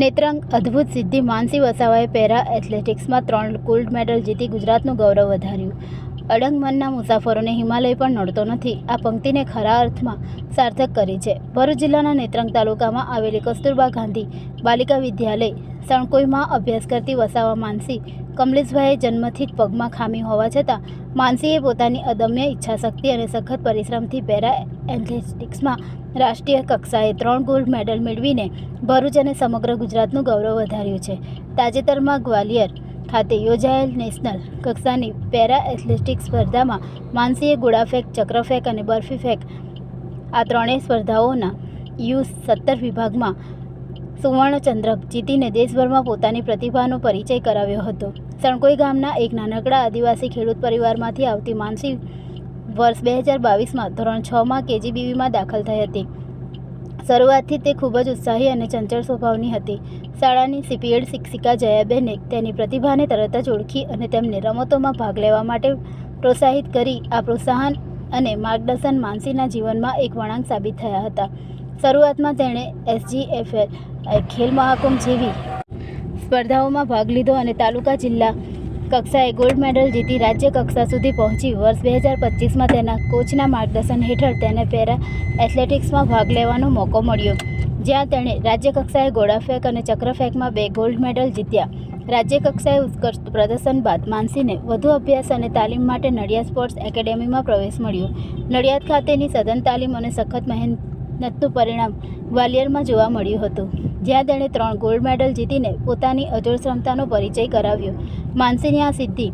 નેત્રંગ અદ્ભુત સિદ્ધિ માનસી વસાવાએ પેરા એથ્લેટિક્સમાં 3 ગોલ્ડ મેડલ જીતી ગુજરાતનું ગૌરવ વધાર્યું। અડંગ મનના મુસાફરોને હિમાલય પણ નડતો નથી। આ પંક્તિને ખરા અર્થમાં સાર્થક કરી છે। ભરૂચ જિલ્લાના નેત્રંગ તાલુકામાં આવેલી કસ્તુરબા ગાંધી બાલિકા વિદ્યાલય સણકોઈમાં અભ્યાસ કરતી વસાવા માનસી કમલેશભાઈએ જન્મથી જ પગમાં ખામી હોવા છતાં માનસીએ પોતાની અદમ્ય ઈચ્છાશક્તિ અને સખત પરિશ્રમથી પેરા એથ્લેટિક્સમાં રાષ્ટ્રીય કક્ષાએ 3 ગોલ્ડ મેડલ મેળવીને ભરૂચ અને સમગ્ર ગુજરાતનું ગૌરવ વધાર્યું છે। તાજેતરમાં ગ્વાલિયર ખાતે યોજાયેલ નેશનલ કક્ષાની પેરા એથ્લેટિક્સ સ્પર્ધામાં માનસીએ ગોળાફેંક, ચક્રફેંક અને બરફી ફેંક આ ત્રણેય સ્પર્ધાઓના U17 વિભાગમાં સુવર્ણચંદ્રક જીતીને દેશભરમાં પોતાની પ્રતિભાનો પરિચય કરાવ્યો હતો। સણકોઈ ગામના એક નાનકડા આદિવાસી ખેડૂત પરિવારમાંથી આવતી માનસી વર્ષ 2022માં ધોરણ 6માં KGBVમાં દાખલ થઈ હતી। શરૂઆતથી તે ખૂબ જ ઉત્સાહી અને ચંચળ સ્વભાવની હતી। શાળાની CPED શિક્ષિકા જયાબેને તેની પ્રતિભાને તરત જ ઓળખી અને તેમને રમતોમાં ભાગ લેવા માટે પ્રોત્સાહિત કરી। આ પ્રોત્સાહન અને માર્ગદર્શન માનસીના જીવનમાં એક વળાંક સાબિત થયા હતા। શરૂઆતમાં તેણે SGFL ખેલ મહાકુંભ જેવી સ્પર્ધાઓમાં ભાગ લીધો અને તાલુકા જિલ્લા કક્ષાએ ગોલ્ડ મેડલ જીતી રાજ્ય કક્ષા સુધી પહોંચી। વર્ષ 2025માં તેના કોચના માર્ગદર્શન હેઠળ તેને પેરા એથ્લેટિક્સમાં ભાગ લેવાનો મોકો મળ્યો, જ્યાં તેણે રાજ્ય કક્ષાએ ગોળાફેંક અને ચક્રફેંકમાં 2 ગોલ્ડ મેડલ જીત્યા। રાજ્ય કક્ષાએ ઉત્કૃષ્ટ પ્રદર્શન બાદ માનસીને વધુ અભ્યાસ અને તાલીમ માટે નડિયાદ સ્પોર્ટ્સ એકેડેમીમાં પ્રવેશ મળ્યો। નડિયાદ ખાતેની સઘન તાલીમ અને સખત મહેનતનું પરિણામ ગ્વાલિયરમાં જોવા મળ્યું હતું, જ્યાં તેણે 3 ગોલ્ડ મેડલ જીતીને પોતાની અજોડ ક્ષમતાનો પરિચય કરાવ્યો। માનસીની આ સિદ્ધિ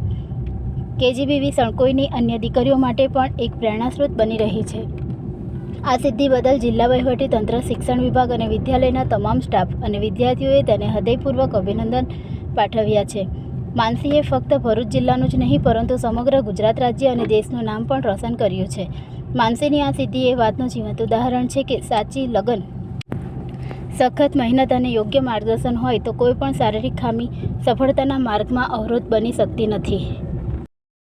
KGBV સણકોઈની અન્ય દીકરીઓ માટે પણ એક પ્રેરણાસ્ત્રોત બની રહી છે। આ સિદ્ધિ બદલ જિલ્લા વહીવટીતંત્ર, શિક્ષણ વિભાગ અને વિદ્યાલયના તમામ સ્ટાફ અને વિદ્યાર્થીઓએ તેને હૃદયપૂર્વક અભિનંદન પાઠવ્યા છે। માનસીએ ફક્ત ભરૂચ જિલ્લાનું જ નહીં પરંતુ સમગ્ર ગુજરાત રાજ્ય અને દેશનું નામ પણ રોશન કર્યું છે। માનસીની આ સિદ્ધિ એ વાતનું જીવંત ઉદાહરણ છે કે સાચી લગન, સખત મહેનત અને યોગ્ય માર્ગદર્શન હોય તો કોઈ પણ શારીરિક ખામી સફળતાના માર્ગમાં અવરોધ બની શકતી નથી।